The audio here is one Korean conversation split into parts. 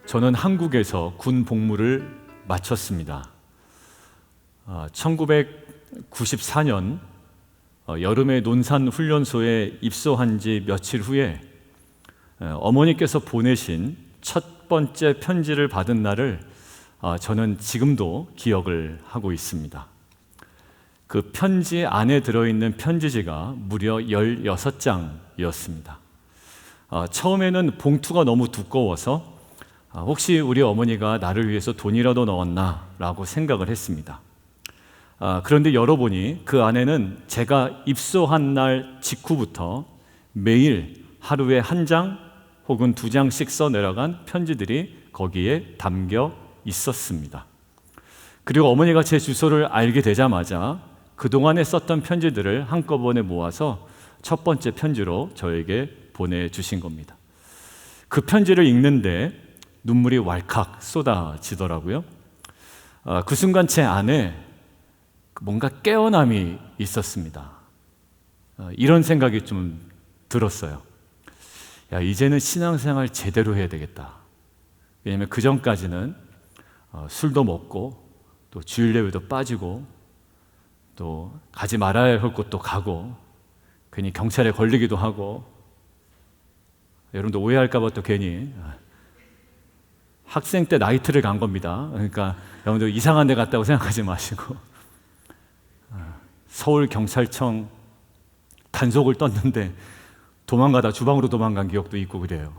저는 한국에서 군 복무를 마쳤습니다. 1994년 여름에 논산훈련소에 입소한 지 며칠 후에 어머니께서 보내신 첫 번째 편지를 받은 날을 저는 지금도 기억을 하고 있습니다. 그 편지 안에 들어있는 편지지가 무려 16장이었습니다. 처음에는 봉투가 너무 두꺼워서 혹시 우리 어머니가 나를 위해서 돈이라도 넣었나 라고 생각을 했습니다. 그런데 열어보니 그 안에는 제가 입소한 날 직후부터 매일 하루에 한 장 혹은 2장씩 써 내려간 편지들이 거기에 담겨 있었습니다. 그리고 어머니가 제 주소를 알게 되자마자 그동안에 썼던 편지들을 한꺼번에 모아서 첫 번째 편지로 저에게 보내주신 겁니다. 그 편지를 읽는데 눈물이 왈칵 쏟아지더라고요. 그 순간 제 안에 뭔가 깨어남이 있었습니다. 이런 생각이 좀 들었어요. 야, 이제는 신앙생활 제대로 해야 되겠다. 왜냐하면 그 전까지는 술도 먹고 또 주일 예배도 빠지고 또 가지 말아야 할 곳도 가고 괜히 경찰에 걸리기도 하고, 여러분도 오해할까 봐 또 괜히 학생 때 나이트를 간 겁니다. 그러니까 여러분들 이상한 데 갔다고 생각하지 마시고, 서울경찰청 단속을 떴는데 도망가다 주방으로 도망간 기억도 있고 그래요.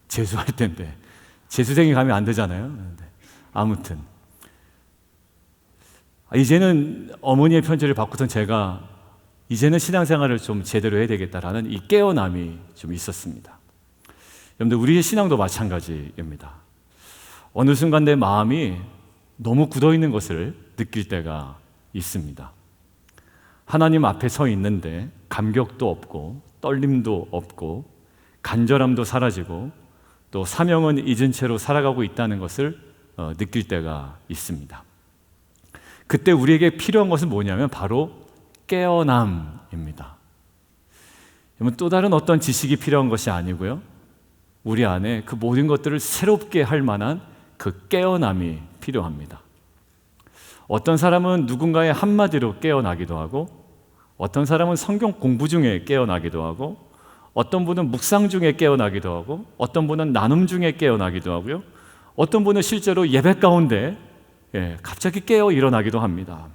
재수할 때인데 재수생이 가면 안 되잖아요. 아무튼 이제는 어머니의 편지를 받고선 제가 이제는 신앙생활을 좀 제대로 해야 되겠다라는 이 깨어남이 좀 있었습니다. 여러분들, 우리의 신앙도 마찬가지입니다. 어느 순간 내 마음이 너무 굳어있는 것을 느낄 때가 있습니다. 하나님 앞에 서 있는데 감격도 없고 떨림도 없고 간절함도 사라지고 또 사명은 잊은 채로 살아가고 있다는 것을 느낄 때가 있습니다. 그때 우리에게 필요한 것은 뭐냐면 바로 깨어남입니다. 또 다른 어떤 지식이 필요한 것이 아니고요, 우리 안에 그 모든 것들을 새롭게 할 만한 그 깨어남이 필요합니다. 어떤 사람은 누군가의 한마디로 깨어나기도 하고, 어떤 사람은 성경 공부 중에 깨어나기도 하고, 어떤 분은 묵상 중에 깨어나기도 하고, 어떤 분은 나눔 중에 깨어나기도 하고요, 어떤 분은 실제로 예배 가운데 갑자기 깨어 일어나기도 합니다.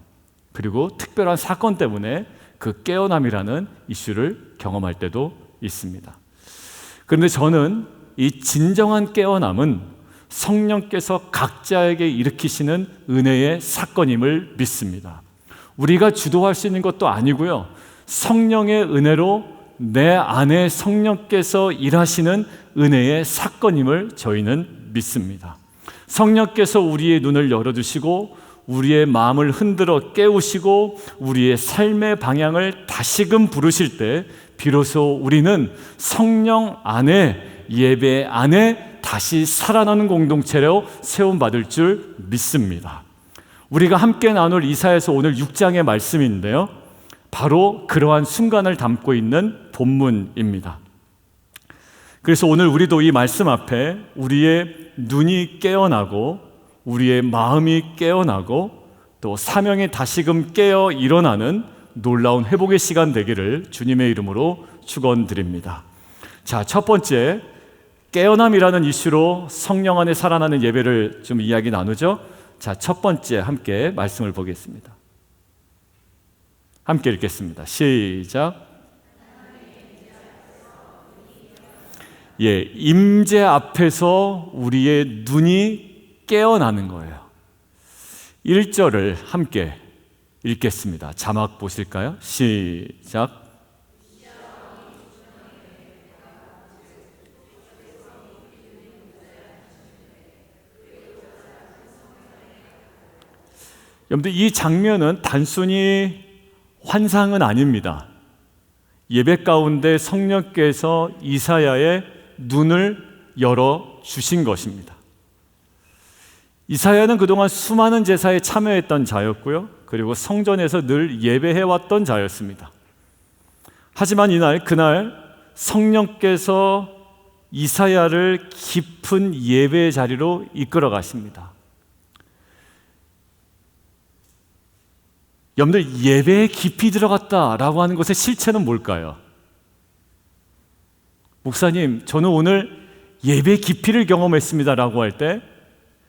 그리고 특별한 사건 때문에 그 깨어남이라는 이슈를 경험할 때도 있습니다. 그런데 저는 이 진정한 깨어남은 성령께서 각자에게 일으키시는 은혜의 사건임을 믿습니다. 우리가 주도할 수 있는 것도 아니고요, 성령의 은혜로 내 안에 성령께서 일하시는 은혜의 사건임을 저희는 믿습니다. 성령께서 우리의 눈을 열어주시고 우리의 마음을 흔들어 깨우시고 우리의 삶의 방향을 다시금 부르실 때 비로소 우리는 성령 안에, 예배 안에 다시 살아나는 공동체로 세움받을 줄 믿습니다. 우리가 함께 나눌 이사야서 오늘 6장의 말씀인데요, 바로 그러한 순간을 담고 있는 본문입니다. 그래서 오늘 우리도 이 말씀 앞에 우리의 눈이 깨어나고 우리의 마음이 깨어나고 또 사명이 다시금 깨어 일어나는 놀라운 회복의 시간 되기를 주님의 이름으로 축원드립니다. 자, 첫 번째, 깨어남이라는 이슈로 성령 안에 살아나는 예배를 좀 이야기 나누죠. 자, 첫 번째 함께 말씀을 보겠습니다. 함께 읽겠습니다. 시작. 임재 앞에서 우리의 눈이 깨어나는 거예요. 1절을 함께 읽겠습니다. 자막 보실까요? 시작. 여러분들, 이 장면은 단순히 환상은 아닙니다. 예배 가운데 성령께서 이사야의 눈을 열어주신 것입니다. 이사야는 그동안 수많은 제사에 참여했던 자였고요, 그리고 성전에서 늘 예배해왔던 자였습니다. 하지만 그날 성령께서 이사야를 깊은 예배의 자리로 이끌어 가십니다. 여러분들, 예배에 깊이 들어갔다라고 하는 것의 실체는 뭘까요? 목사님, 저는 오늘 예배 깊이를 경험했습니다라고 할 때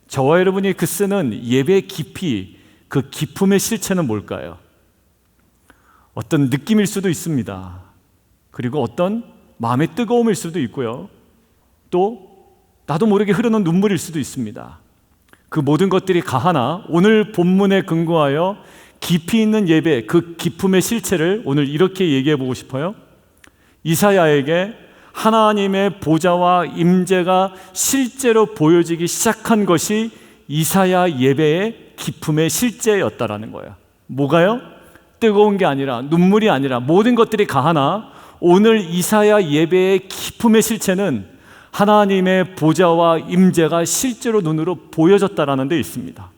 저와 여러분이 그 쓰는 예배 깊이, 그 깊음의 실체는 뭘까요? 어떤 느낌일 수도 있습니다. 그리고 어떤 마음의 뜨거움일 수도 있고요. 또 나도 모르게 흐르는 눈물일 수도 있습니다. 그 모든 것들이 가하나 오늘 본문에 근거하여 깊이 있는 예배, 그 깊음의 실체를 오늘 이렇게 얘기해 보고 싶어요. 이사야에게 하나님의 보좌와 임재가 실제로 보여지기 시작한 것이 이사야 예배의 깊음의 실제였다라는 거예요. 뭐가요? 뜨거운 게 아니라, 눈물이 아니라, 모든 것들이 가하나 오늘 이사야 예배의 깊음의 실체는 하나님의 보좌와 임재가 실제로 눈으로 보여졌다라는 데 있습니다.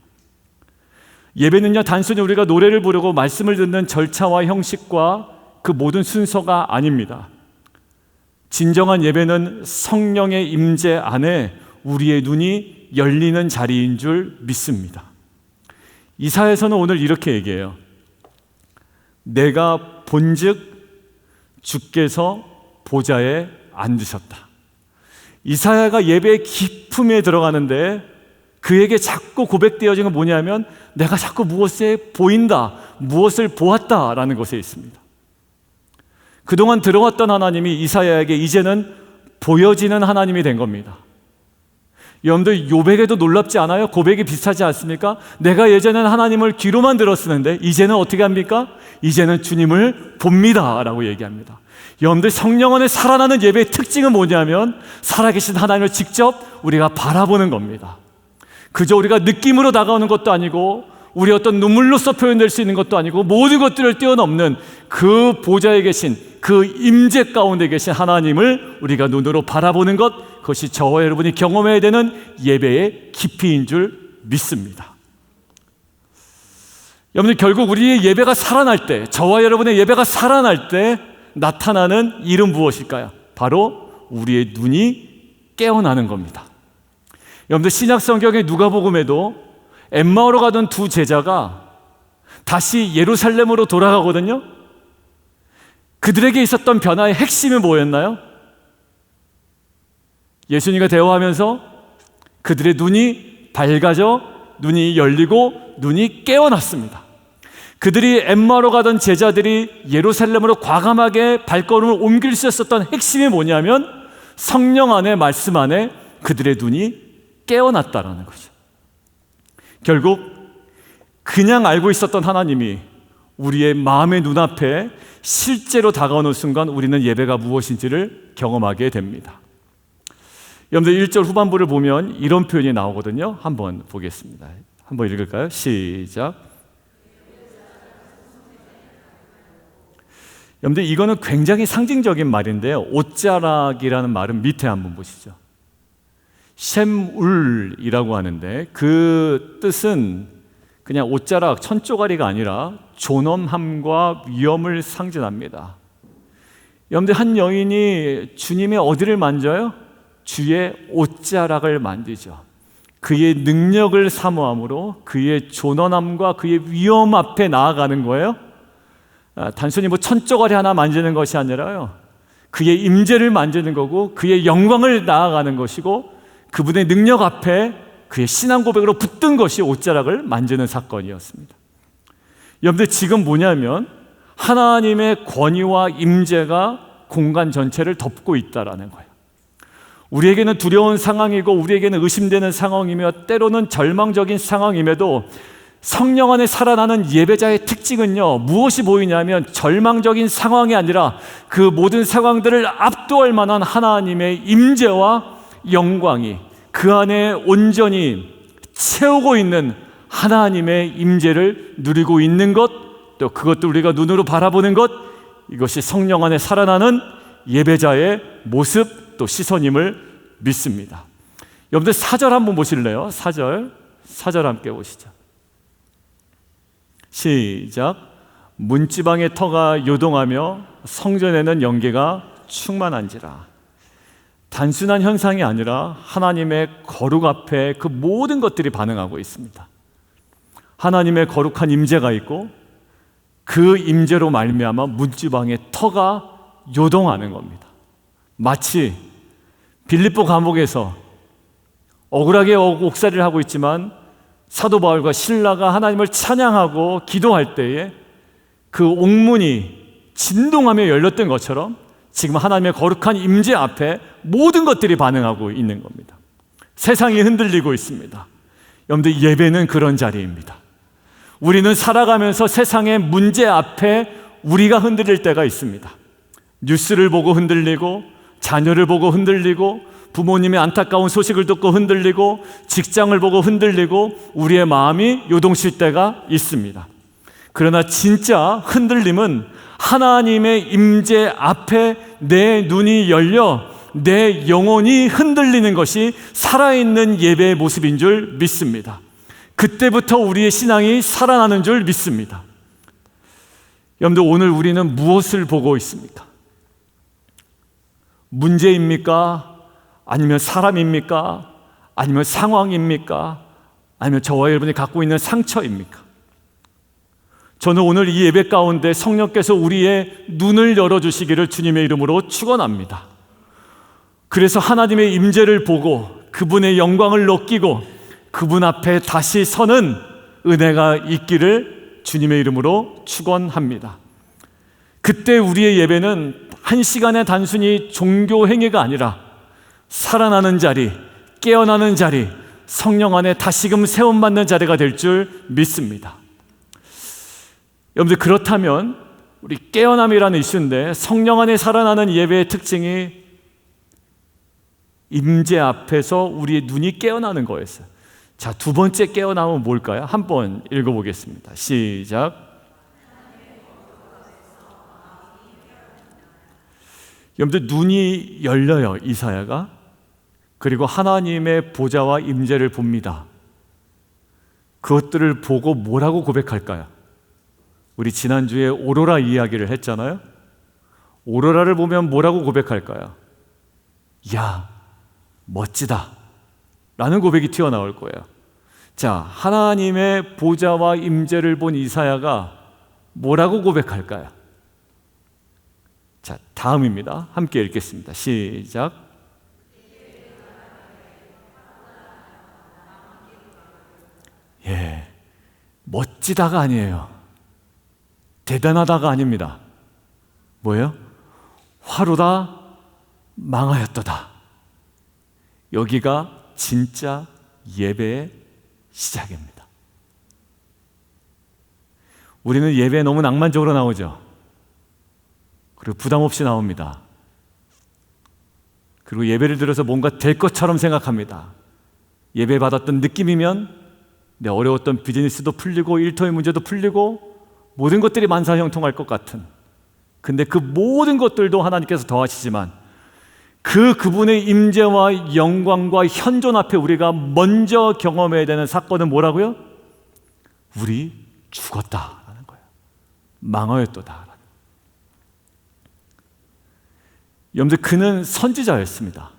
예배는요, 단순히 우리가 노래를 부르고 말씀을 듣는 절차와 형식과 그 모든 순서가 아닙니다. 진정한 예배는 성령의 임재 안에 우리의 눈이 열리는 자리인 줄 믿습니다. 이사야서는 오늘 이렇게 얘기해요. 내가 본즉 주께서 보좌에 앉으셨다. 이사야가 예배의 깊음에 들어가는데 그에게 자꾸 고백되어진 건 뭐냐면 내가 자꾸 무엇에 보인다, 무엇을 보았다라는 것에 있습니다. 그동안 들어왔던 하나님이 이사야에게 이제는 보여지는 하나님이 된 겁니다. 여러분들, 요백에도 놀랍지 않아요? 고백이 비슷하지 않습니까? 내가 예전에는 하나님을 귀로만 들었었는데 이제는 어떻게 합니까? 이제는 주님을 봅니다 라고 얘기합니다. 여러분들, 성령 안에 살아나는 예배의 특징은 뭐냐면 살아계신 하나님을 직접 우리가 바라보는 겁니다. 그저 우리가 느낌으로 다가오는 것도 아니고 우리 어떤 눈물로서 표현될 수 있는 것도 아니고 모든 것들을 뛰어넘는 그 보좌에 계신, 그 임재 가운데 계신 하나님을 우리가 눈으로 바라보는 것, 그것이 저와 여러분이 경험해야 되는 예배의 깊이인 줄 믿습니다. 여러분들, 결국 우리의 예배가 살아날 때, 저와 여러분의 예배가 살아날 때 나타나는 일은 무엇일까요? 바로 우리의 눈이 깨어나는 겁니다. 여러분들, 신약 성경의 누가복음에도 엠마오로 가던 두 제자가 다시 예루살렘으로 돌아가거든요. 그들에게 있었던 변화의 핵심이 뭐였나요? 예수님과 대화하면서 그들의 눈이 밝아져 눈이 열리고 눈이 깨어났습니다. 그들이 엠마오로 가던 제자들이 예루살렘으로 과감하게 발걸음을 옮길 수 있었던 핵심이 뭐냐면 성령 안에, 말씀 안에 그들의 눈이 깨어났다라는 거죠. 결국 그냥 알고 있었던 하나님이 우리의 마음의 눈앞에 실제로 다가오는 순간 우리는 예배가 무엇인지를 경험하게 됩니다. 여러분들, 1절 후반부를 보면 이런 표현이 나오거든요. 한번 보겠습니다. 한번 읽을까요? 시작. 여러분들, 이거는 굉장히 상징적인 말인데요. 옷자락이라는 말은 밑에 한번 보시죠. 셈울이라고 하는데 그 뜻은 그냥 옷자락, 천조가리가 아니라 존엄함과 위엄을 상징합니다. 여러분들, 한 여인이 주님의 어디를 만져요? 주의 옷자락을 만지죠. 그의 능력을 사모함으로 그의 존엄함과 그의 위엄 앞에 나아가는 거예요. 단순히 뭐 천조가리 하나 만지는 것이 아니라요, 그의 임재를 만지는 거고 그의 영광을 나아가는 것이고 그분의 능력 앞에 그의 신앙 고백으로 붙든 것이 옷자락을 만지는 사건이었습니다. 여러분들, 지금 뭐냐면 하나님의 권위와 임재가 공간 전체를 덮고 있다라는 거예요. 우리에게는 두려운 상황이고 우리에게는 의심되는 상황이며 때로는 절망적인 상황임에도 성령 안에 살아나는 예배자의 특징은요, 무엇이 보이냐면 절망적인 상황이 아니라 그 모든 상황들을 압도할 만한 하나님의 임재와 영광이 그 안에 온전히 채우고 있는 하나님의 임재를 누리고 있는 것, 또 그것도 우리가 눈으로 바라보는 것, 이것이 성령 안에 살아나는 예배자의 모습, 또 시선임을 믿습니다. 여러분들, 4절 한번 보실래요? 4절 함께 보시죠. 시작. 문지방의 터가 요동하며 성전에는 연기가 충만한지라. 단순한 현상이 아니라 하나님의 거룩 앞에 그 모든 것들이 반응하고 있습니다. 하나님의 거룩한 임재가 있고 그 임재로 말미암아 문지방의 터가 요동하는 겁니다. 마치 빌립보 감옥에서 억울하게 옥살이를 하고 있지만 사도 바울과 실라가 하나님을 찬양하고 기도할 때에 그 옥문이 진동하며 열렸던 것처럼 지금 하나님의 거룩한 임재 앞에 모든 것들이 반응하고 있는 겁니다. 세상이 흔들리고 있습니다. 여러분들, 예배는 그런 자리입니다. 우리는 살아가면서 세상의 문제 앞에 우리가 흔들릴 때가 있습니다. 뉴스를 보고 흔들리고, 자녀를 보고 흔들리고, 부모님의 안타까운 소식을 듣고 흔들리고, 직장을 보고 흔들리고, 우리의 마음이 요동칠 때가 있습니다. 그러나 진짜 흔들림은 하나님의 임재 앞에 내 눈이 열려 내 영혼이 흔들리는 것이 살아있는 예배의 모습인 줄 믿습니다. 그때부터 우리의 신앙이 살아나는 줄 믿습니다. 여러분들, 오늘 우리는 무엇을 보고 있습니까? 문제입니까? 아니면 사람입니까? 아니면 상황입니까? 아니면 저와 여러분이 갖고 있는 상처입니까? 저는 오늘 이 예배 가운데 성령께서 우리의 눈을 열어주시기를 주님의 이름으로 축원합니다. 그래서 하나님의 임재를 보고 그분의 영광을 느끼고 그분 앞에 다시 서는 은혜가 있기를 주님의 이름으로 축원합니다. 그때 우리의 예배는 한 시간의 단순히 종교 행위가 아니라 살아나는 자리, 깨어나는 자리, 성령 안에 다시금 세움받는 자리가 될 줄 믿습니다. 여러분들, 그렇다면 우리 깨어남이라는 이슈인데 성령 안에 살아나는 예배의 특징이 임재 앞에서 우리의 눈이 깨어나는 거였어요. 자, 두 번째 깨어남은 뭘까요? 한번 읽어보겠습니다. 시작. 여러분들, 눈이 열려요, 이사야가. 그리고 하나님의 보좌와 임재를 봅니다. 그것들을 보고 뭐라고 고백할까요? 우리 지난주에 오로라 이야기를 했잖아요. 오로라를 보면 뭐라고 고백할까요? 야, 멋지다 라는 고백이 튀어나올 거예요. 자, 하나님의 보좌와 임재를 본 이사야가 뭐라고 고백할까요? 자, 다음입니다. 함께 읽겠습니다. 시작. 예, 멋지다가 아니에요. 대단하다가 아닙니다. 뭐예요? 화로다 망하였도다. 여기가 진짜 예배의 시작입니다. 우리는 예배에 너무 낭만적으로 나오죠. 그리고 부담 없이 나옵니다. 그리고 예배를 들어서 뭔가 될 것처럼 생각합니다. 예배 받았던 느낌이면 내 어려웠던 비즈니스도 풀리고 일터의 문제도 풀리고 모든 것들이 만사형통할 것 같은, 근데 그 모든 것들도 하나님께서 더하시지만 그분의 임재와 영광과 현존 앞에 우리가 먼저 경험해야 되는 사건은 뭐라고요? 우리 죽었다라는 거예요. 망하였도다. 여러분들, 그는 선지자였습니다.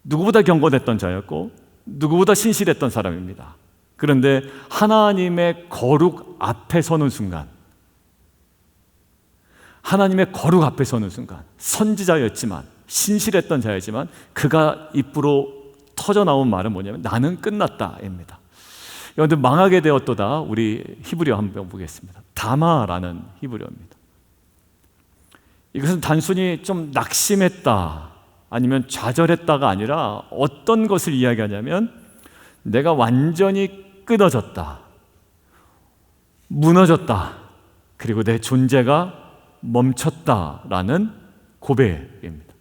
누구보다 경건했던 자였고 누구보다 신실했던 사람입니다. 그런데 하나님의 거룩 앞에 서는 순간, 하나님의 거룩 앞에 서는 순간, 선지자였지만 신실했던 자였지만 그가 입으로 터져 나온 말은 뭐냐면 나는 끝났다입니다. 여러분들, 망하게 되었도다. 우리 히브리어 한번 보겠습니다. 다마라는 히브리어입니다. 이것은 단순히 좀 낙심했다 아니면 좌절했다가 아니라 어떤 것을 이야기하냐면 내가 완전히 끊어졌다, 무너졌다, 그리고 내 존재가 멈췄다라는 고백입니다.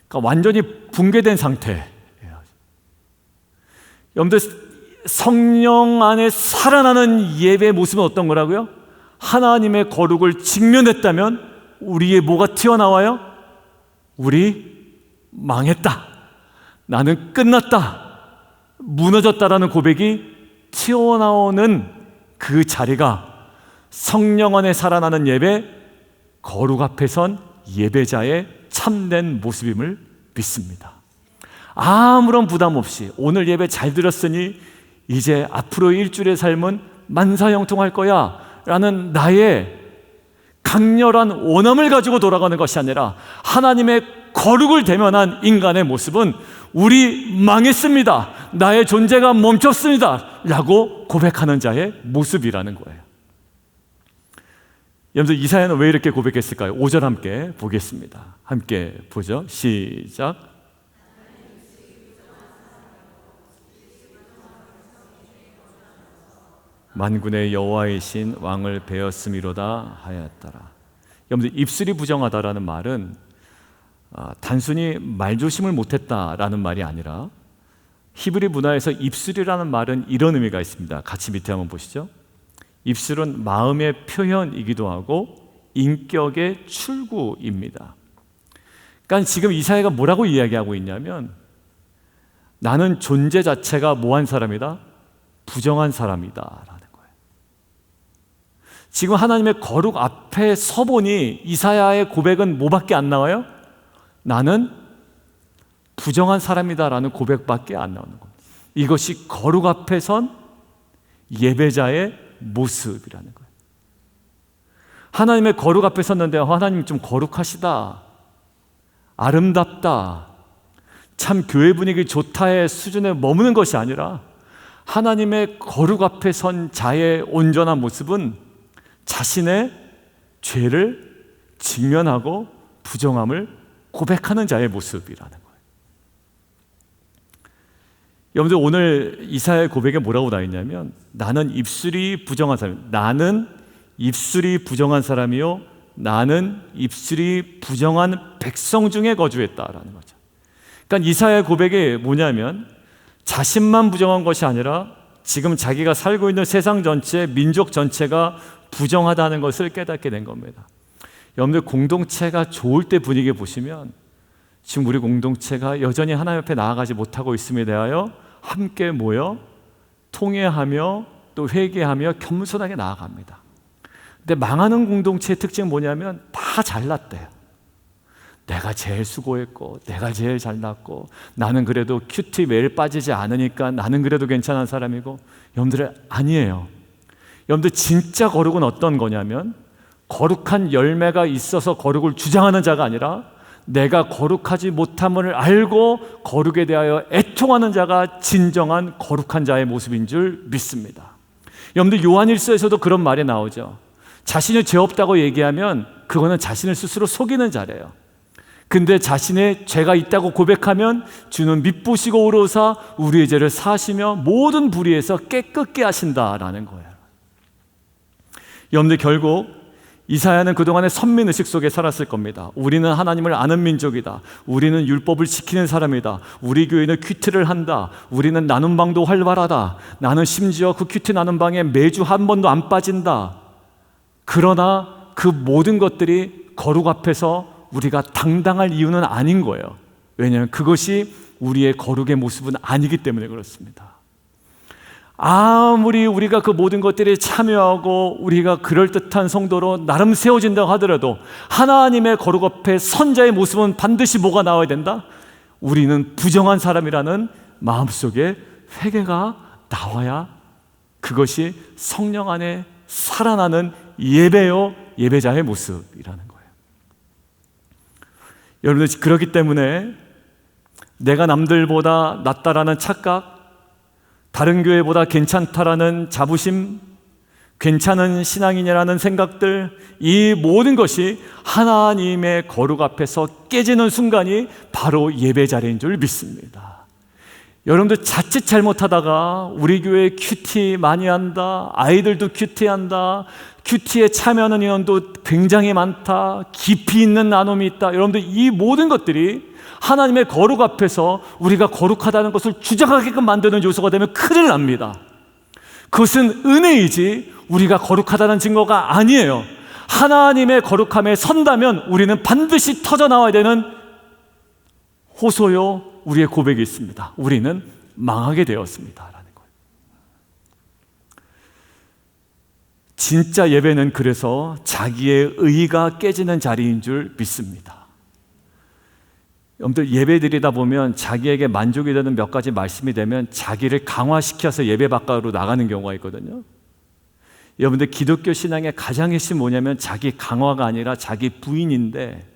그러니까 완전히 붕괴된 상태예요. 여러분들, 성령 안에 살아나는 예배의 모습은 어떤 거라고요? 하나님의 거룩을 직면했다면 우리의 뭐가 튀어나와요? 우리 망했다, 나는 끝났다, 무너졌다라는 고백이 튀어나오는 그 자리가 성령 안에 살아나는 예배, 거룩 앞에 선 예배자의 참된 모습임을 믿습니다. 아무런 부담 없이 오늘 예배 잘 들었으니 이제 앞으로 일주일의 삶은 만사형통할 거야 라는 나의 강렬한 원함을 가지고 돌아가는 것이 아니라 하나님의 거룩을 대면한 인간의 모습은 우리 망했습니다, 나의 존재가 멈췄습니다 라고 고백하는 자의 모습이라는 거예요. 여러분, 이사야는 왜 이렇게 고백했을까요? 5절 함께 보겠습니다. 함께 보죠. 시작. 만군의 여호와이신 왕을 베었음이로다 하였더라. 여러분들, 입술이 부정하다라는 말은 단순히 말조심을 못했다라는 말이 아니라 히브리 문화에서 입술이라는 말은 이런 의미가 있습니다. 같이 밑에 한번 보시죠. 입술은 마음의 표현이기도 하고 인격의 출구입니다. 그러니까 지금 이사야가 뭐라고 이야기하고 있냐면, 나는 존재 자체가 뭐한 사람이다? 부정한 사람이다 라는 거예요. 지금 하나님의 거룩 앞에 서보니 이사야의 고백은 뭐밖에 안 나와요? 나는 부정한 사람이다 라는 고백밖에 안 나오는 겁니다. 이것이 거룩 앞에 선 예배자의 모습이라는 거예요. 하나님의 거룩 앞에 섰는데 하나님 좀 거룩하시다, 아름답다, 참 교회 분위기 좋다의 수준에 머무는 것이 아니라 하나님의 거룩 앞에 선 자의 온전한 모습은 자신의 죄를 직면하고 부정함을 고백하는 자의 모습이라는 거예요. 여러분들, 오늘 이사야의 고백에 뭐라고 나와 있냐면, 나는 입술이 부정한 사람, 나는 입술이 부정한 사람이요 나는 입술이 부정한 백성 중에 거주했다라는 거죠. 그러니까 이사야의 고백이 뭐냐면, 자신만 부정한 것이 아니라 지금 자기가 살고 있는 세상 전체, 민족 전체가 부정하다는 것을 깨닫게 된 겁니다. 여러분들, 공동체가 좋을 때 분위기 보시면 지금 우리 공동체가 여전히 하나님 앞에 나아가지 못하고 있음에 대하여 함께 모여 통회하며 또 회개하며 겸손하게 나아갑니다. 근데 망하는 공동체의 특징은 뭐냐면 다 잘났대요. 내가 제일 수고했고, 내가 제일 잘났고, 나는 그래도 큐티 매일 빠지지 않으니까 나는 그래도 괜찮은 사람이고. 여러분들, 아니에요. 여러분들, 진짜 거룩은 어떤 거냐면, 거룩한 열매가 있어서 거룩을 주장하는 자가 아니라 내가 거룩하지 못함을 알고 거룩에 대하여 애통하는 자가 진정한 거룩한 자의 모습인 줄 믿습니다. 여러분들, 요한일서에서도 그런 말이 나오죠. 자신이 죄 없다고 얘기하면 그거는 자신을 스스로 속이는 자래요. 근데 자신의 죄가 있다고 고백하면 주는 미쁘시고 의로우사 우리의 죄를 사하시며 모든 불의에서 깨끗게 하신다라는 거예요. 여러분들, 결국 이사야는 그동안의 선민의식 속에 살았을 겁니다. 우리는 하나님을 아는 민족이다, 우리는 율법을 지키는 사람이다, 우리 교회는 큐티를 한다, 우리는 나눔 방도 활발하다, 나는 심지어 그 큐티 나눔 방에 매주 한 번도 안 빠진다. 그러나 그 모든 것들이 거룩 앞에서 우리가 당당할 이유는 아닌 거예요. 왜냐하면 그것이 우리의 거룩의 모습은 아니기 때문에 그렇습니다. 아무리 우리가 그 모든 것들에 참여하고 우리가 그럴듯한 성도로 나름 세워진다고 하더라도 하나님의 거룩 앞에 선자의 모습은 반드시 뭐가 나와야 된다? 우리는 부정한 사람이라는 마음속에 회개가 나와야 그것이 성령 안에 살아나는 예배요 예배자의 모습이라는 거예요. 여러분들, 그렇기 때문에 내가 남들보다 낫다라는 착각, 다른 교회보다 괜찮다라는 자부심, 괜찮은 신앙인이라는 생각들, 이 모든 것이 하나님의 거룩 앞에서 깨지는 순간이 바로 예배 자리인 줄 믿습니다. 여러분들, 자칫 잘못하다가 우리 교회 큐티 많이 한다, 아이들도 큐티한다, 큐티에 참여하는 인원도 굉장히 많다, 깊이 있는 나눔이 있다. 여러분들, 이 모든 것들이 하나님의 거룩 앞에서 우리가 거룩하다는 것을 주장하게끔 만드는 요소가 되면 큰일 납니다. 그것은 은혜이지 우리가 거룩하다는 증거가 아니에요. 하나님의 거룩함에 선다면 우리는 반드시 터져나와야 되는 호소요 우리의 고백이 있습니다. 우리는 망하게 되었습니다 라는 거예요. 진짜 예배는 그래서 자기의 의가 깨지는 자리인 줄 믿습니다. 여러분들 예배 드리다 보면 자기에게 만족이 되는 몇 가지 말씀이 되면 자기를 강화시켜서 예배 바깥으로 나가는 경우가 있거든요. 여러분들 기독교 신앙의 가장 핵심 뭐냐면 자기 강화가 아니라 자기 부인인데,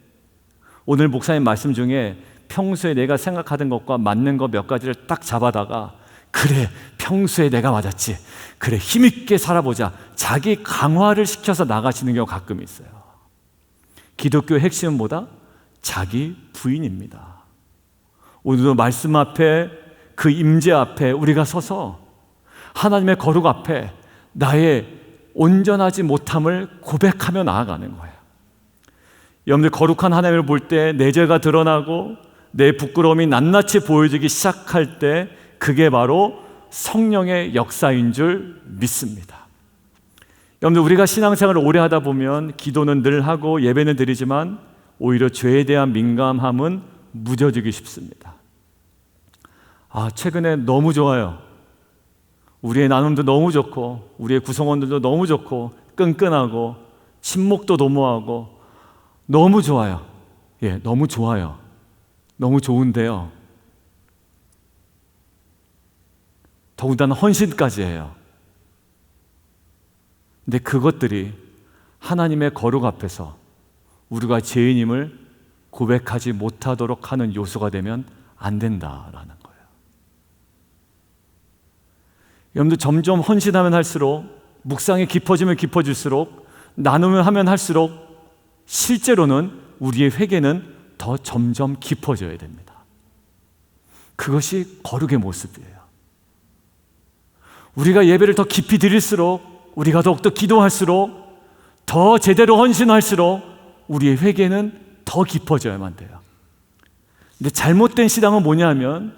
오늘 목사님 말씀 중에 평소에 내가 생각하던 것과 맞는 것 몇 가지를 딱 잡아다가 그래 평소에 내가 맞았지, 그래 힘있게 살아보자, 자기 강화를 시켜서 나가시는 경우가 가끔 있어요. 기독교의 핵심은 뭐다? 자기 부인입니다. 오늘도 말씀 앞에, 그 임재 앞에 우리가 서서 하나님의 거룩 앞에 나의 온전하지 못함을 고백하며 나아가는 거예요. 여러분들 거룩한 하나님을 볼 때 내 죄가 드러나고 내 부끄러움이 낱낱이 보여지기 시작할 때 그게 바로 성령의 역사인 줄 믿습니다. 여러분들 우리가 신앙생활을 오래 하다 보면 기도는 늘 하고 예배는 드리지만 오히려 죄에 대한 민감함은 무뎌지기 쉽습니다. 최근에 너무 좋아요. 우리의 나눔도 너무 좋고 우리의 구성원들도 너무 좋고 끈끈하고 친목도 도모하고 너무 좋아요. 너무 좋아요. 너무 좋은데요, 더군다나 헌신까지 해요. 근데 그것들이 하나님의 거룩 앞에서 우리가 죄인임을 고백하지 못하도록 하는 요소가 되면 안 된다라는 거예요. 여러분들 점점 헌신하면 할수록, 묵상이 깊어지면 깊어질수록, 나누면 하면 할수록 실제로는 우리의 회개는 더 점점 깊어져야 됩니다. 그것이 거룩의 모습이에요. 우리가 예배를 더 깊이 드릴수록, 우리가 더욱더 기도할수록, 더 제대로 헌신할수록 우리의 회개는 더 깊어져야만 돼요. 근데 잘못된 신앙은 뭐냐 하면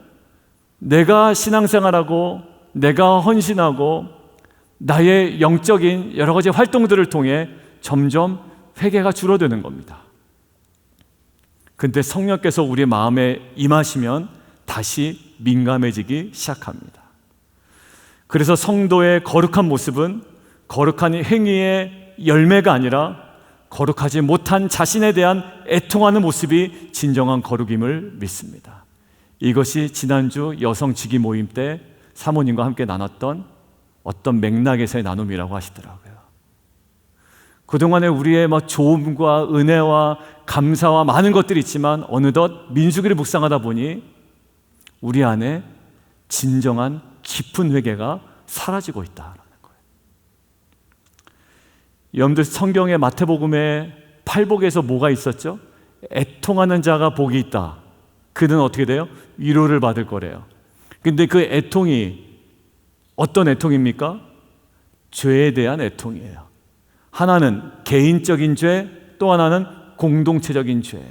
내가 신앙생활하고 내가 헌신하고 나의 영적인 여러 가지 활동들을 통해 점점 회개가 줄어드는 겁니다. 근데 성령께서 우리 마음에 임하시면 다시 민감해지기 시작합니다. 그래서 성도의 거룩한 모습은 거룩한 행위의 열매가 아니라 거룩하지 못한 자신에 대한 애통하는 모습이 진정한 거룩임을 믿습니다. 이것이 지난주 여성직위 모임 때 사모님과 함께 나눴던 어떤 맥락에서의 나눔이라고 하시더라고요. 그동안에 우리의 좋음과 은혜와 감사와 많은 것들이 있지만 어느덧 민수기를 묵상하다 보니 우리 안에 진정한 깊은 회개가 사라지고 있다라는 거예요. 여러분들 성경의 마태복음의 팔복에서 뭐가 있었죠? 애통하는 자가 복이 있다. 그는 어떻게 돼요? 위로를 받을 거래요. 근데 그 애통이 어떤 애통입니까? 죄에 대한 애통이에요. 하나는 개인적인 죄, 또 하나는 공동체적인 죄.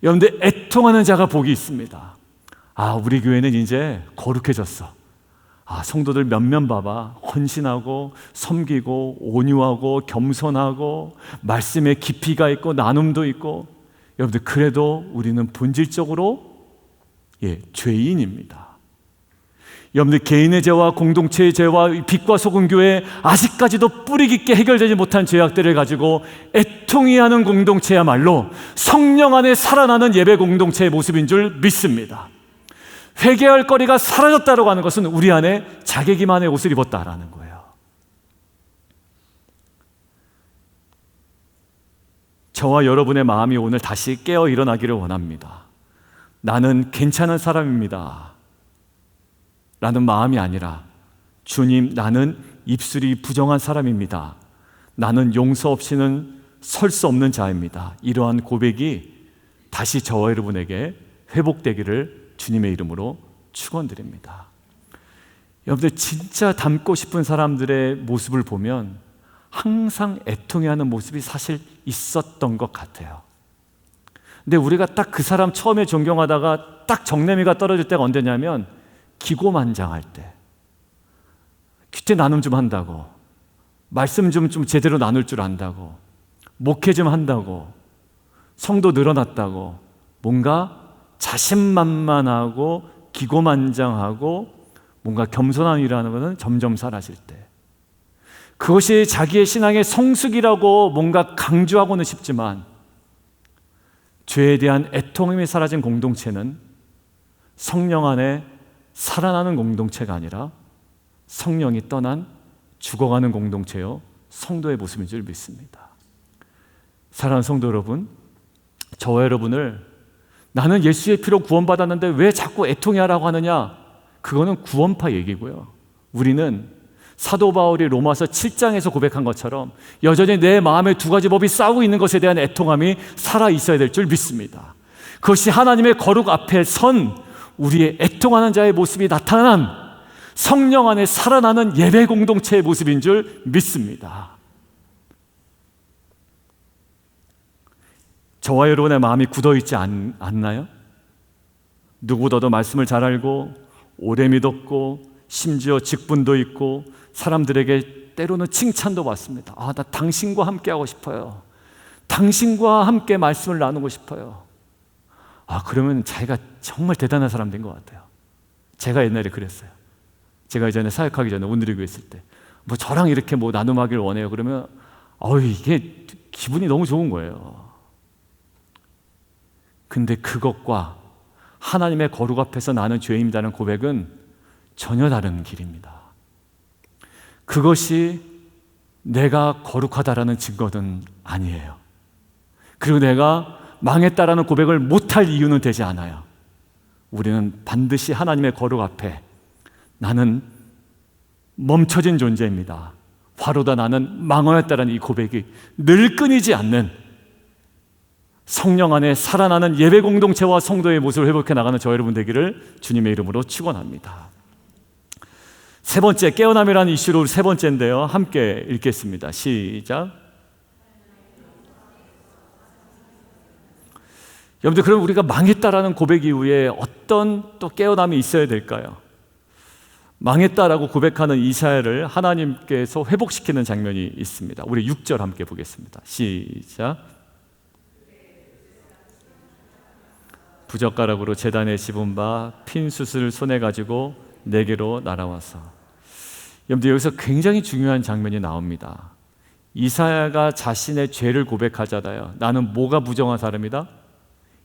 여러분들 애통하는 자가 복이 있습니다. 우리 교회는 이제 거룩해졌어. 성도들 몇몇 봐봐. 헌신하고 섬기고 온유하고 겸손하고 말씀에 깊이가 있고 나눔도 있고. 여러분들 그래도 우리는 본질적으로 죄인입니다. 여러분들 개인의 죄와 공동체의 죄와 빛과 소금 교회 아직까지도 뿌리 깊게 해결되지 못한 죄악들을 가지고 애통이 하는 공동체야말로 성령 안에 살아나는 예배 공동체의 모습인 줄 믿습니다. 회개할 거리가 사라졌다고 하는 것은 우리 안에 자개기만의 옷을 입었다라는 거예요. 저와 여러분의 마음이 오늘 다시 깨어 일어나기를 원합니다. 나는 괜찮은 사람입니다 라는 마음이 아니라, 주님, 나는 입술이 부정한 사람입니다. 나는 용서 없이는 설 수 없는 자입니다. 이러한 고백이 다시 저와 여러분에게 회복되기를 주님의 이름으로 축원드립니다. 여러분들 진짜 닮고 싶은 사람들의 모습을 보면 항상 애통해하는 모습이 사실 있었던 것 같아요. 근데 우리가 딱 그 사람 처음에 존경하다가 딱 정내미가 떨어질 때가 언제냐면 기고만장할 때, 큐티 나눔 좀 한다고, 말씀 좀 제대로 나눌 줄 안다고, 목회 좀 한다고, 성도 늘어났다고, 뭔가 자신만만하고 기고만장하고 뭔가 겸손한 일이라는 것은 점점 사라질 때, 그것이 자기의 신앙의 성숙이라고 뭔가 강조하고는 싶지만 죄에 대한 애통함이 사라진 공동체는 성령 안에 살아나는 공동체가 아니라 성령이 떠난 죽어가는 공동체요 성도의 모습인 줄 믿습니다. 사랑하는 성도 여러분, 저와 여러분을 나는 예수의 피로 구원받았는데 왜 자꾸 애통해하라고 하느냐? 그거는 구원파 얘기고요. 우리는 사도 바울이 로마서 7장에서 고백한 것처럼 여전히 내 마음의 두 가지 법이 싸우고 있는 것에 대한 애통함이 살아있어야 될 줄 믿습니다. 그것이 하나님의 거룩 앞에 선 우리의 애통하는 자의 모습이 나타난 성령 안에 살아나는 예배 공동체의 모습인 줄 믿습니다. 저와 여러분의 마음이 굳어있지 않나요? 누구보다도 말씀을 잘 알고 오래 믿었고 심지어 직분도 있고 사람들에게 때로는 칭찬도 받습니다. 나 당신과 함께 하고 싶어요. 당신과 함께 말씀을 나누고 싶어요. 그러면 자기가 정말 대단한 사람 된 것 같아요. 제가 옛날에 그랬어요. 제가 이전에 사역하기 전에 온누리교회 있을 때 저랑 이렇게 나눔하기를 원해요. 그러면 이게 기분이 너무 좋은 거예요. 근데 그것과 하나님의 거룩 앞에서 나는 죄인이라는 고백은 전혀 다른 길입니다. 그것이 내가 거룩하다라는 증거는 아니에요. 그리고 내가 망했다라는 고백을 못할 이유는 되지 않아요. 우리는 반드시 하나님의 거룩 앞에 나는 멈춰진 존재입니다. 화로다 나는 망하였다라는 이 고백이 늘 끊이지 않는 성령 안에 살아나는 예배 공동체와 성도의 모습을 회복해 나가는 저 여러분 되기를 주님의 이름으로 축원합니다. 세 번째, 깨어남이라는 이슈로 세 번째인데요. 함께 읽겠습니다. 시작. 여러분들, 그럼 우리가 망했다라는 고백 이후에 어떤 또 깨어남이 있어야 될까요? 망했다라고 고백하는 이사야를 하나님께서 회복시키는 장면이 있습니다. 우리 6절 함께 보겠습니다. 시작. 부젓가락으로 제단에 집은 바 핀 숯을 손에 가지고 내게로 날아와서. 여러분들, 여기서 굉장히 중요한 장면이 나옵니다. 이사야가 자신의 죄를 고백하잖아요. 나는 뭐가 부정한 사람이다?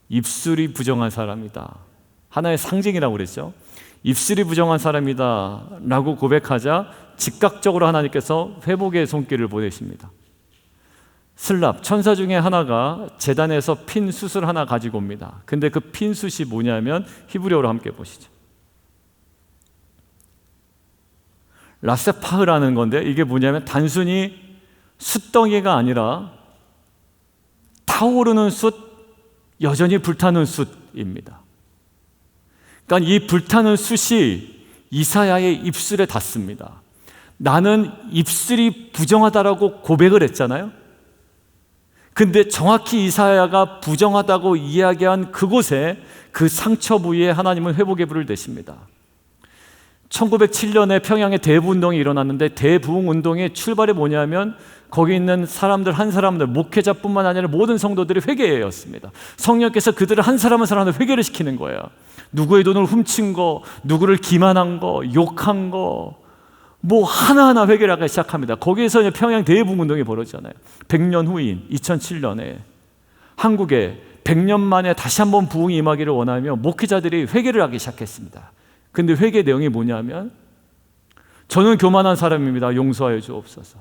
입술이 부정한 사람이다. 하나의 상징이라고 그랬죠. 입술이 부정한 사람이다 라고 고백하자 즉각적으로 하나님께서 회복의 손길을 보내십니다. 슬랍, 천사 중에 하나가 제단에서 핀 숯을 하나 가지고 옵니다. 근데 그 핀 숯이 뭐냐면 히브리어로 함께 보시죠. 라세파흐라는 건데 이게 뭐냐면 단순히 숯덩이가 아니라 타오르는 숯, 여전히 불타는 숯입니다. 그러니까 이 불타는 숯이 이사야의 입술에 닿습니다. 나는 입술이 부정하다라고 고백을 했잖아요. 근데 정확히 이사야가 부정하다고 이야기한 그곳에 그 상처 부위에 하나님은 회복의 불을 내십니다. 1907년에 평양에 대부운동이 일어났는데 대부흥운동의 출발이 뭐냐면 거기 있는 사람들 한 사람들, 목회자뿐만 아니라 모든 성도들이 회개였습니다. 성령께서 그들을 한 사람 한 사람을 회개를 시키는 거예요. 누구의 돈을 훔친 거, 누구를 기만한 거, 욕한 거, 하나하나 회개를 하기 시작합니다. 거기에서 평양 대부흥운동이 벌어지잖아요. 100년 후인 2007년에 한국에 100년 만에 다시 한번 부흥이 임하기를 원하며 목회자들이 회개를 하기 시작했습니다. 근데 회개 내용이 뭐냐면 저는 교만한 사람입니다. 용서하여 주옵소서.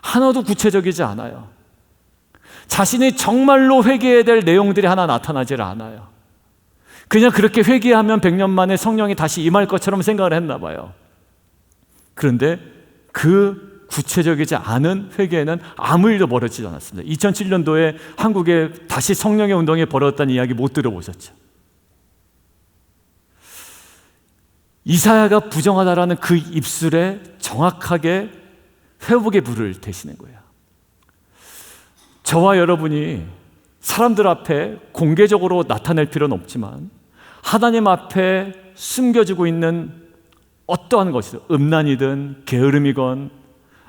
하나도 구체적이지 않아요. 자신이 정말로 회개해야 될 내용들이 하나 나타나질 않아요. 그냥 그렇게 회개하면 100년 만에 성령이 다시 임할 것처럼 생각을 했나 봐요. 그런데 그 구체적이지 않은 회개에는 아무 일도 벌어지지 않았습니다. 2007년도에 한국에 다시 성령의 운동이 벌어졌다는 이야기 못 들어보셨죠? 이사야가 부정하다라는 그 입술에 정확하게 회복의 불을 대시는 거예요. 저와 여러분이 사람들 앞에 공개적으로 나타낼 필요는 없지만 하나님 앞에 숨겨지고 있는 어떠한 것이든 음란이든 게으름이건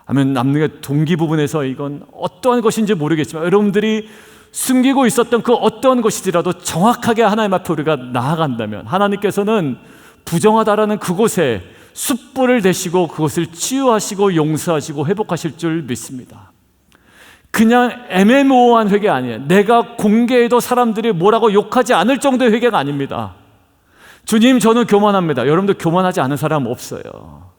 아니면 남녀의 동기 부분에서이건 어떠한 것인지 모르겠지만 여러분들이 숨기고 있었던 그 어떠한 것이더라도 정확하게 하나님 앞에 우리가 나아간다면 하나님께서는 부정하다라는 그곳에 숯불을 대시고 그것을 치유하시고 용서하시고 회복하실 줄 믿습니다. 그냥 애매모호한 회개 아니에요. 내가 공개해도 사람들이 뭐라고 욕하지 않을 정도의 회개가 아닙니다. 주님, 저는 교만합니다. 여러분들 교만하지 않은 사람 없어요.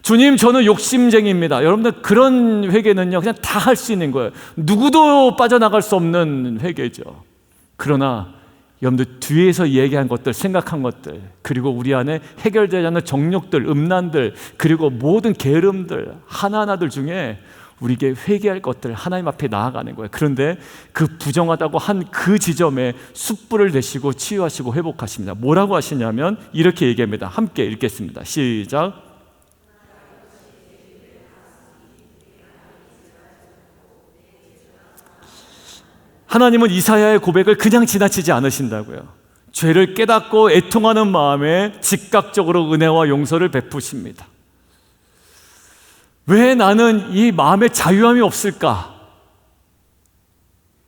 주님, 저는 욕심쟁이입니다. 여러분들 그런 회개는요, 그냥 다 할 수 있는 거예요. 누구도 빠져나갈 수 없는 회개죠. 그러나 여러분들 뒤에서 얘기한 것들, 생각한 것들, 그리고 우리 안에 해결되지 않는 정욕들, 음란들, 그리고 모든 게으름들 하나하나들 중에 우리에게 회개할 것들 하나님 앞에 나아가는 거예요. 그런데 그 부정하다고 한 그 지점에 숯불을 대시고 치유하시고 회복하십니다. 뭐라고 하시냐면 이렇게 얘기합니다. 함께 읽겠습니다. 시작. 하나님은 이사야의 고백을 그냥 지나치지 않으신다고요. 죄를 깨닫고 애통하는 마음에 즉각적으로 은혜와 용서를 베푸십니다. 왜 나는 이 마음에 자유함이 없을까?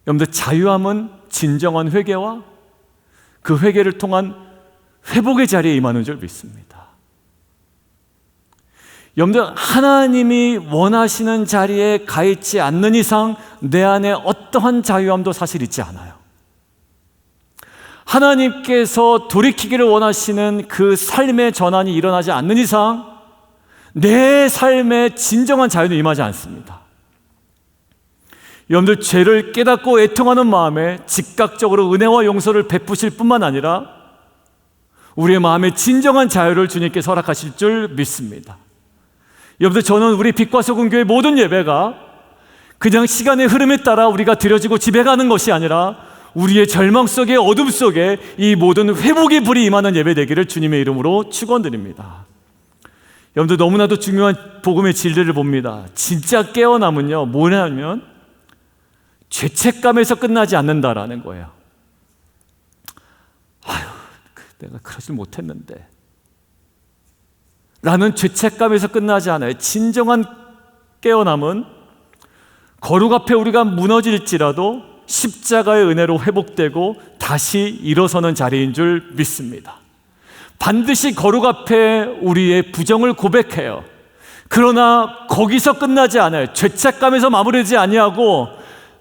여러분들, 자유함은 진정한 회개와 그 회개를 통한 회복의 자리에 임하는 줄 믿습니다. 여러분들, 하나님이 원하시는 자리에 가 있지 않는 이상 내 안에 어떠한 자유함도 사실 있지 않아요. 하나님께서 돌이키기를 원하시는 그 삶의 전환이 일어나지 않는 이상 내 삶에 진정한 자유는 임하지 않습니다. 여러분들, 죄를 깨닫고 애통하는 마음에 즉각적으로 은혜와 용서를 베푸실 뿐만 아니라 우리의 마음에 진정한 자유를 주님께 허락하실 줄 믿습니다. 여러분들, 저는 우리 빛과 소금 교회 모든 예배가 그냥 시간의 흐름에 따라 우리가 드려지고 집에 가는 것이 아니라 우리의 절망 속에, 어둠 속에 이 모든 회복의 불이 임하는 예배 되기를 주님의 이름으로 축원드립니다. 여러분들, 너무나도 중요한 복음의 진리를 봅니다. 진짜 깨어남은요, 뭐냐면 죄책감에서 끝나지 않는다라는 거예요. 아유, 내가 그러질 못했는데 라는 죄책감에서 끝나지 않아요. 진정한 깨어남은 거룩 앞에 우리가 무너질지라도 십자가의 은혜로 회복되고 다시 일어서는 자리인 줄 믿습니다. 반드시 거룩 앞에 우리의 부정을 고백해요. 그러나 거기서 끝나지 않아요. 죄책감에서 마무리되지 아니하고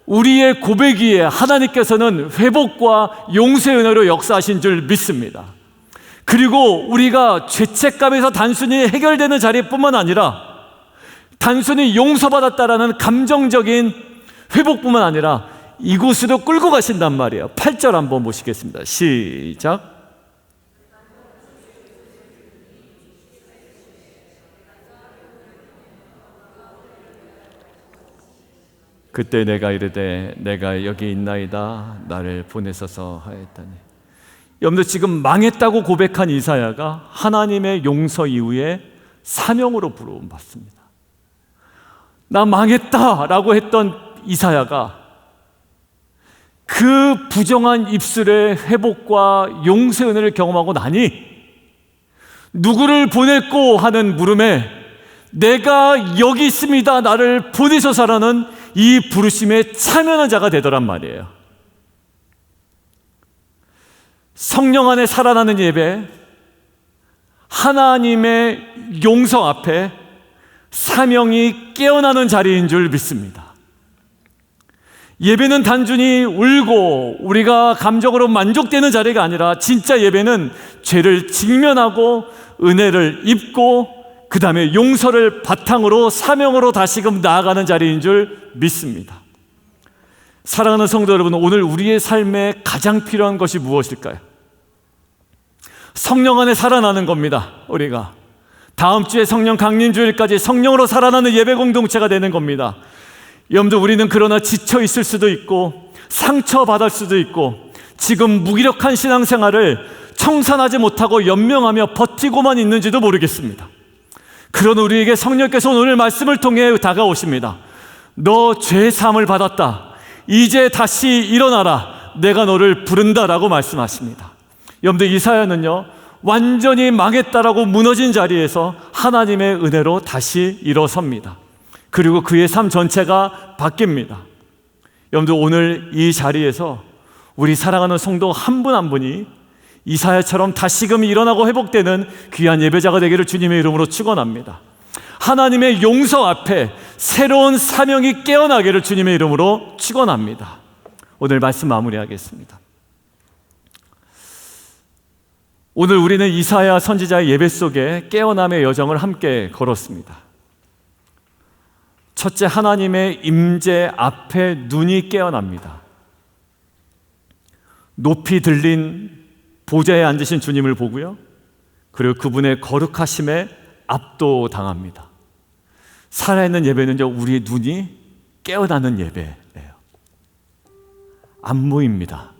우리의 고백 위에 하나님께서는 회복과 용서의 은혜로 역사하신 줄 믿습니다. 그리고 우리가 죄책감에서 단순히 해결되는 자리뿐만 아니라 단순히 용서받았다라는 감정적인 회복뿐만 아니라 이곳으로 끌고 가신단 말이에요. 8절 한번 보시겠습니다. 시작. 그때 내가 이르되 내가 여기 있나이다 나를 보내소서 하였다니. 여러분들, 지금 망했다고 고백한 이사야가 하나님의 용서 이후에 사명으로 부름 받습니다. 나 망했다라고 했던 이사야가 그 부정한 입술의 회복과 용서의 은혜를 경험하고 나니 누구를 보냈고 하는 물음에 내가 여기 있습니다 나를 보내소서라는 이 부르심에 참여하는 자가 되더란 말이에요. 성령 안에 살아나는 예배, 하나님의 용서 앞에 사명이 깨어나는 자리인 줄 믿습니다. 예배는 단순히 울고 우리가 감정으로 만족되는 자리가 아니라 진짜 예배는 죄를 직면하고 은혜를 입고 그 다음에 용서를 바탕으로 사명으로 다시금 나아가는 자리인 줄 믿습니다. 사랑하는 성도 여러분, 오늘 우리의 삶에 가장 필요한 것이 무엇일까요? 성령 안에 살아나는 겁니다. 우리가 다음 주에 성령 강림주일까지 성령으로 살아나는 예배 공동체가 되는 겁니다. 여러분들, 우리는 그러나 지쳐 있을 수도 있고 상처받을 수도 있고 지금 무기력한 신앙생활을 청산하지 못하고 연명하며 버티고만 있는지도 모르겠습니다. 그런 우리에게 성령께서 오늘 말씀을 통해 다가오십니다. 너 죄 사함을 받았다. 이제 다시 일어나라. 내가 너를 부른다라고 말씀하십니다. 여러분들, 이사야는요 완전히 망했다라고 무너진 자리에서 하나님의 은혜로 다시 일어섭니다. 그리고 그의 삶 전체가 바뀝니다. 여러분들, 오늘 이 자리에서 우리 사랑하는 성도 한 분 한 분이 이사야처럼 다시금 일어나고 회복되는 귀한 예배자가 되기를 주님의 이름으로 축원합니다. 하나님의 용서 앞에 새로운 사명이 깨어나기를 주님의 이름으로 축원합니다. 오늘 말씀 마무리하겠습니다. 오늘 우리는 이사야 선지자의 예배 속에 깨어남의 여정을 함께 걸었습니다. 첫째, 하나님의 임재 앞에 눈이 깨어납니다. 높이 들린 보좌에 앉으신 주님을 보고요, 그리고 그분의 거룩하심에 압도당합니다. 살아있는 예배는요, 우리의 눈이 깨어나는 예배예요. 안 보입니다.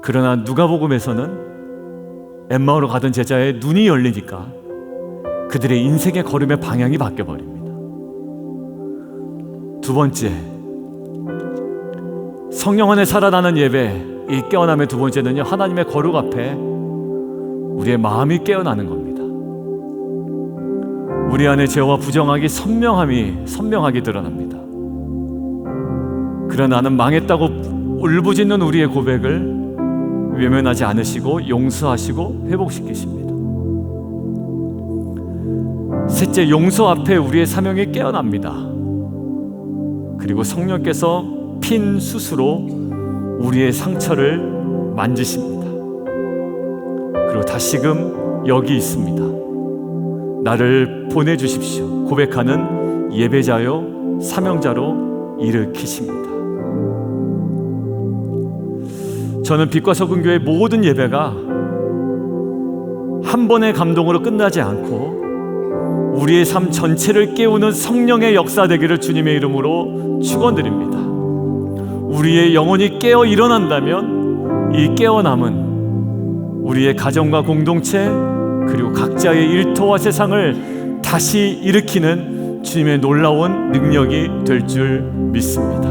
그러나 누가복음에서는 엠마오로 가던 제자의 눈이 열리니까 그들의 인생의 걸음의 방향이 바뀌어버립니다. 두 번째, 성령 안에 살아나는 예배, 이 깨어남의 두 번째는요, 하나님의 거룩 앞에 우리의 마음이 깨어나는 겁니다. 우리 안에 죄와 부정하기 선명하게 드러납니다. 그러나 나는 망했다고 울부짖는 우리의 고백을 외면하지 않으시고 용서하시고 회복시키십니다. 셋째, 용서 앞에 우리의 사명이 깨어납니다. 그리고 성령께서 핀 숯으로 우리의 상처를 만지십니다. 그리고 다시금 여기 있습니다, 나를 보내주십시오 고백하는 예배자요 사명자로 일으키십니다. 저는 빛과 소금 교회 모든 예배가 한 번의 감동으로 끝나지 않고 우리의 삶 전체를 깨우는 성령의 역사되기를 주님의 이름으로 축원드립니다. 우리의 영혼이 깨어 일어난다면 이 깨어남은 우리의 가정과 공동체, 그리고 각자의 일터와 세상을 다시 일으키는 주님의 놀라운 능력이 될 줄 믿습니다.